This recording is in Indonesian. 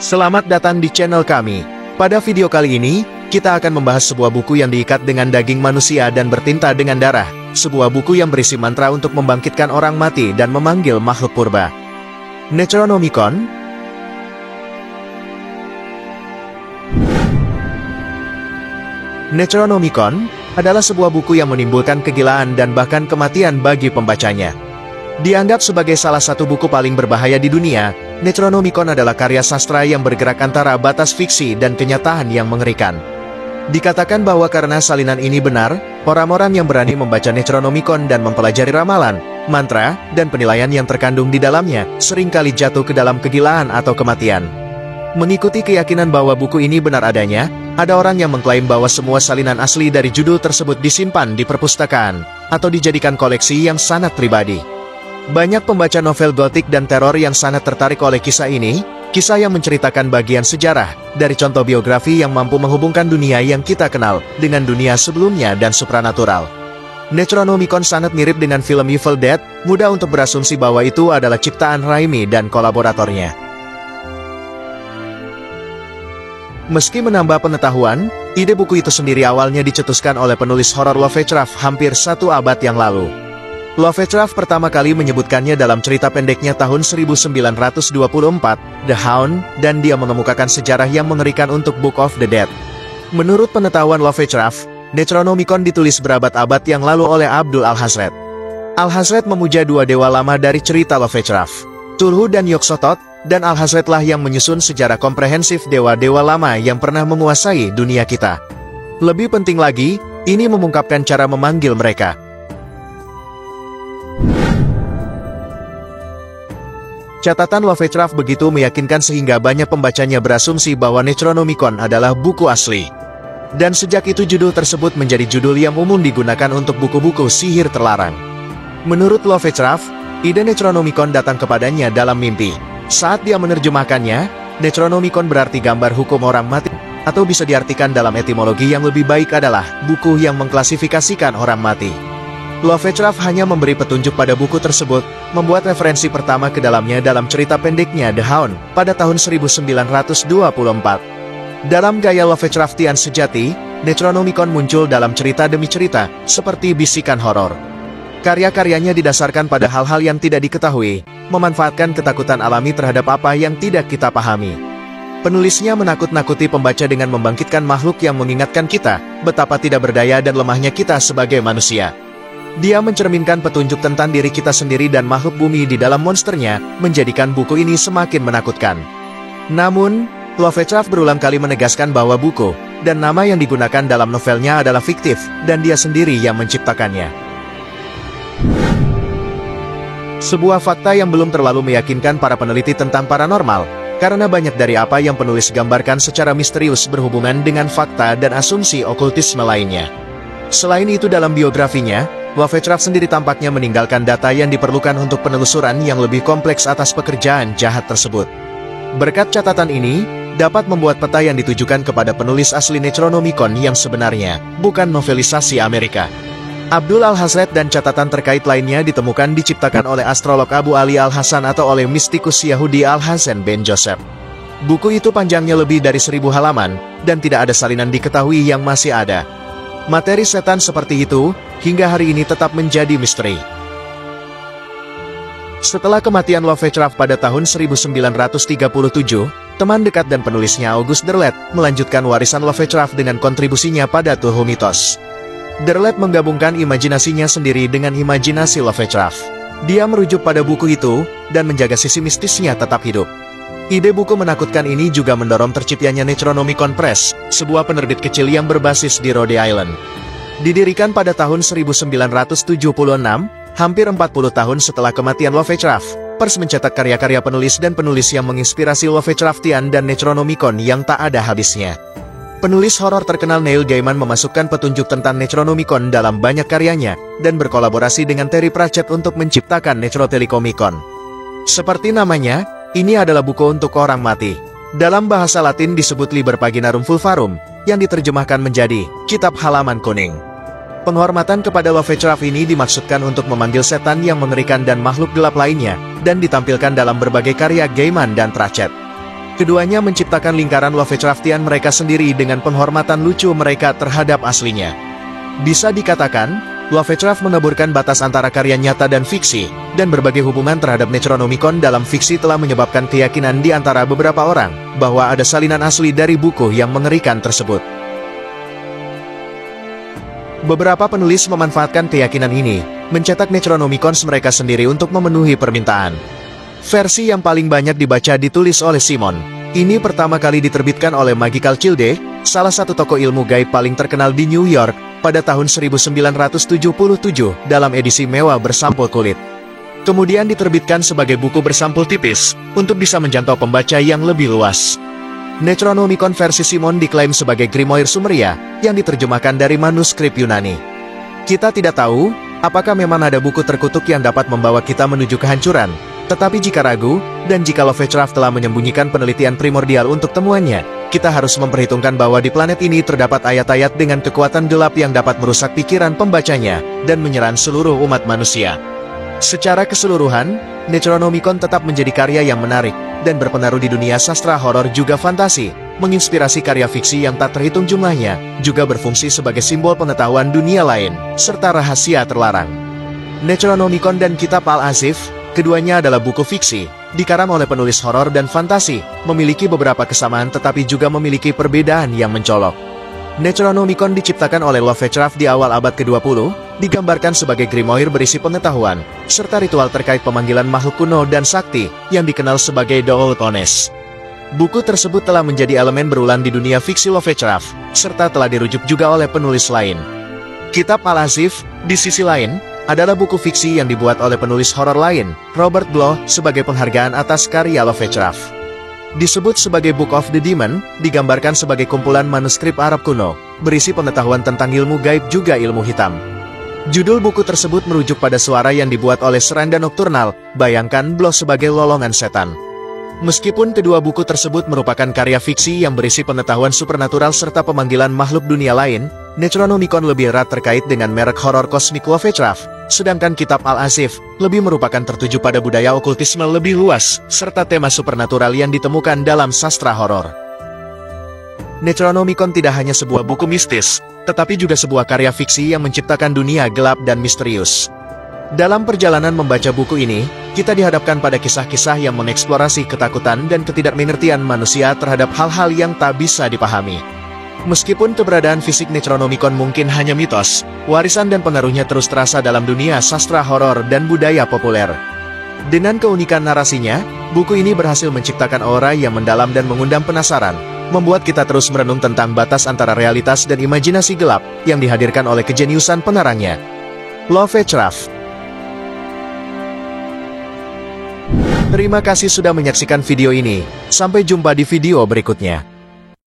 Selamat datang di channel kami. Pada video kali ini, kita akan membahas sebuah buku yang diikat dengan daging manusia dan bertinta dengan darah. Sebuah buku yang berisi mantra untuk membangkitkan orang mati dan memanggil makhluk purba. Necronomicon. Necronomicon adalah sebuah buku yang menimbulkan kegilaan dan bahkan kematian bagi pembacanya. Dianggap sebagai salah satu buku paling berbahaya di dunia, Necronomicon adalah karya sastra yang bergerak antara batas fiksi dan kenyataan yang mengerikan. Dikatakan bahwa karena salinan ini benar, orang-orang yang berani membaca Necronomicon dan mempelajari ramalan, mantra, dan penilaian yang terkandung di dalamnya, seringkali jatuh ke dalam kegilaan atau kematian. Mengikuti keyakinan bahwa buku ini benar adanya, ada orang yang mengklaim bahwa semua salinan asli dari judul tersebut disimpan di perpustakaan, atau dijadikan koleksi yang sangat pribadi. Banyak pembaca novel gotik dan teror yang sangat tertarik oleh kisah ini, kisah yang menceritakan bagian sejarah, dari contoh biografi yang mampu menghubungkan dunia yang kita kenal, dengan dunia sebelumnya dan supranatural. Necronomicon sangat mirip dengan film Evil Dead, mudah untuk berasumsi bahwa itu adalah ciptaan Raimi dan kolaboratornya. Meski menambah pengetahuan, ide buku itu sendiri awalnya dicetuskan oleh penulis horor Lovecraft hampir 1 abad yang lalu. Lovecraft pertama kali menyebutkannya dalam cerita pendeknya tahun 1924, The Hound, dan dia mengemukakan sejarah yang mengerikan untuk Book of the Dead. Menurut pengetahuan Lovecraft, Necronomicon ditulis berabad-abad yang lalu oleh Abdul Alhazred. Alhazred memuja 2 dewa lama dari cerita Lovecraft, Cthulhu dan Yog-Sothoth, dan Alhazred lah yang menyusun sejarah komprehensif dewa-dewa lama yang pernah menguasai dunia kita. Lebih penting lagi, ini mengungkapkan cara memanggil mereka. Catatan Lovecraft begitu meyakinkan sehingga banyak pembacanya berasumsi bahwa Necronomicon adalah buku asli. Dan sejak itu judul tersebut menjadi judul yang umum digunakan untuk buku-buku sihir terlarang. Menurut Lovecraft, ide Necronomicon datang kepadanya dalam mimpi. Saat dia menerjemahkannya, Necronomicon berarti gambar hukum orang mati, atau bisa diartikan dalam etimologi yang lebih baik adalah buku yang mengklasifikasikan orang mati. Lovecraft hanya memberi petunjuk pada buku tersebut, membuat referensi pertama ke dalamnya dalam cerita pendeknya The Hound, pada tahun 1924. Dalam gaya Lovecraftian sejati, Necronomicon muncul dalam cerita demi cerita, seperti bisikan horor. Karya-karyanya didasarkan pada hal-hal yang tidak diketahui, memanfaatkan ketakutan alami terhadap apa yang tidak kita pahami. Penulisnya menakut-nakuti pembaca dengan membangkitkan makhluk yang mengingatkan kita, betapa tidak berdaya dan lemahnya kita sebagai manusia. Dia mencerminkan petunjuk tentang diri kita sendiri dan makhluk bumi di dalam monsternya, menjadikan buku ini semakin menakutkan. Namun, Lovecraft berulang kali menegaskan bahwa buku dan nama yang digunakan dalam novelnya adalah fiktif, dan dia sendiri yang menciptakannya. Sebuah fakta yang belum terlalu meyakinkan para peneliti tentang paranormal, karena banyak dari apa yang penulis gambarkan secara misterius berhubungan dengan fakta dan asumsi okultisme lainnya. Selain itu dalam biografinya, Lovecraft sendiri tampaknya meninggalkan data yang diperlukan untuk penelusuran yang lebih kompleks atas pekerjaan jahat tersebut. Berkat catatan ini, dapat membuat peta yang ditujukan kepada penulis asli Necronomicon yang sebenarnya, bukan novelisasi Amerika. Abdul Alhazred dan catatan terkait lainnya ditemukan diciptakan oleh astrolog Abu Ali Al-Hasan atau oleh mistikus Yahudi Al-Hasan ben Joseph. Buku itu panjangnya lebih dari 1000 halaman, dan tidak ada salinan diketahui yang masih ada. Materi setan seperti itu, hingga hari ini tetap menjadi misteri. Setelah kematian Lovecraft pada tahun 1937, teman dekat dan penulisnya August Derleth melanjutkan warisan Lovecraft dengan kontribusinya pada Cthulhu Mythos. Derleth menggabungkan imajinasinya sendiri dengan imajinasi Lovecraft. Dia merujuk pada buku itu, dan menjaga sisi mistisnya tetap hidup. Ide buku menakutkan ini juga mendorong terciptanya Necronomicon Press, sebuah penerbit kecil yang berbasis di Rhode Island. Didirikan pada tahun 1976, hampir 40 tahun setelah kematian Lovecraft, Pers mencetak karya-karya penulis dan penulis yang menginspirasi Lovecraftian dan Necronomicon yang tak ada habisnya. Penulis horor terkenal Neil Gaiman memasukkan petunjuk tentang Necronomicon dalam banyak karyanya, dan berkolaborasi dengan Terry Pratchett untuk menciptakan Necrotelicomicon. Seperti namanya, ini adalah buku untuk orang mati. Dalam bahasa Latin disebut Liber Paginarum Fulvarum, yang diterjemahkan menjadi Kitab Halaman Kuning. Penghormatan kepada Lovecraft ini dimaksudkan untuk memanggil setan yang mengerikan dan makhluk gelap lainnya, dan ditampilkan dalam berbagai karya Gaiman dan Pratchett. Keduanya menciptakan lingkaran Lovecraftian mereka sendiri dengan penghormatan lucu mereka terhadap aslinya. Bisa dikatakan, Lovecraft meneburkan batas antara karya nyata dan fiksi, dan berbagai hubungan terhadap Necronomicon dalam fiksi telah menyebabkan keyakinan di antara beberapa orang, bahwa ada salinan asli dari buku yang mengerikan tersebut. Beberapa penulis memanfaatkan keyakinan ini, mencetak Necronomicons mereka sendiri untuk memenuhi permintaan. Versi yang paling banyak dibaca ditulis oleh Simon. Ini pertama kali diterbitkan oleh Magical Childe, salah satu tokoh ilmu gaib paling terkenal di New York, pada tahun 1977 dalam edisi mewah bersampul kulit. Kemudian diterbitkan sebagai buku bersampul tipis, untuk bisa menjangkau pembaca yang lebih luas. Necronomicon versi Simon diklaim sebagai Grimoire Sumeria, yang diterjemahkan dari manuskrip Yunani. Kita tidak tahu, apakah memang ada buku terkutuk yang dapat membawa kita menuju kehancuran. Tetapi jika ragu, dan jika Lovecraft telah menyembunyikan penelitian primordial untuk temuannya, kita harus memperhitungkan bahwa di planet ini terdapat ayat-ayat dengan kekuatan gelap yang dapat merusak pikiran pembacanya, dan menyerang seluruh umat manusia. Secara keseluruhan, Necronomicon tetap menjadi karya yang menarik, dan berpengaruh di dunia sastra horor juga fantasi, menginspirasi karya fiksi yang tak terhitung jumlahnya, juga berfungsi sebagai simbol pengetahuan dunia lain, serta rahasia terlarang. Necronomicon dan Kitab Al-Azif, keduanya adalah buku fiksi, dikarang oleh penulis horor dan fantasi, memiliki beberapa kesamaan tetapi juga memiliki perbedaan yang mencolok. Necronomicon diciptakan oleh Lovecraft di awal abad ke-20, digambarkan sebagai grimoire berisi pengetahuan, serta ritual terkait pemanggilan makhluk kuno dan sakti, yang dikenal sebagai The Old Ones. Buku tersebut telah menjadi elemen berulang di dunia fiksi Lovecraft, serta telah dirujuk juga oleh penulis lain. Kitab Al-Azif, di sisi lain, adalah buku fiksi yang dibuat oleh penulis horor lain, Robert Bloch, sebagai penghargaan atas karya Lovecraft. Disebut sebagai Book of the Demon, digambarkan sebagai kumpulan manuskrip Arab kuno, berisi pengetahuan tentang ilmu gaib juga ilmu hitam. Judul buku tersebut merujuk pada suara yang dibuat oleh seranda nokturnal, bayangkan Bloch sebagai lolongan setan. Meskipun kedua buku tersebut merupakan karya fiksi yang berisi pengetahuan supernatural serta pemanggilan makhluk dunia lain, Necronomicon lebih erat terkait dengan merek horor kosmik Lovecraft, sedangkan Kitab Al-Azif lebih merupakan tertuju pada budaya okultisme lebih luas, serta tema supernatural yang ditemukan dalam sastra horor. Necronomicon tidak hanya sebuah buku mistis, tetapi juga sebuah karya fiksi yang menciptakan dunia gelap dan misterius. Dalam perjalanan membaca buku ini, kita dihadapkan pada kisah-kisah yang mengeksplorasi ketakutan dan ketidakmengertian manusia terhadap hal-hal yang tak bisa dipahami. Meskipun keberadaan fisik Necronomicon mungkin hanya mitos, warisan dan pengaruhnya terus terasa dalam dunia sastra horor dan budaya populer. Dengan keunikan narasinya, buku ini berhasil menciptakan aura yang mendalam dan mengundang penasaran, membuat kita terus merenung tentang batas antara realitas dan imajinasi gelap yang dihadirkan oleh kejeniusan pengarangnya. Lovecraft. Terima kasih sudah menyaksikan video ini. Sampai jumpa di video berikutnya.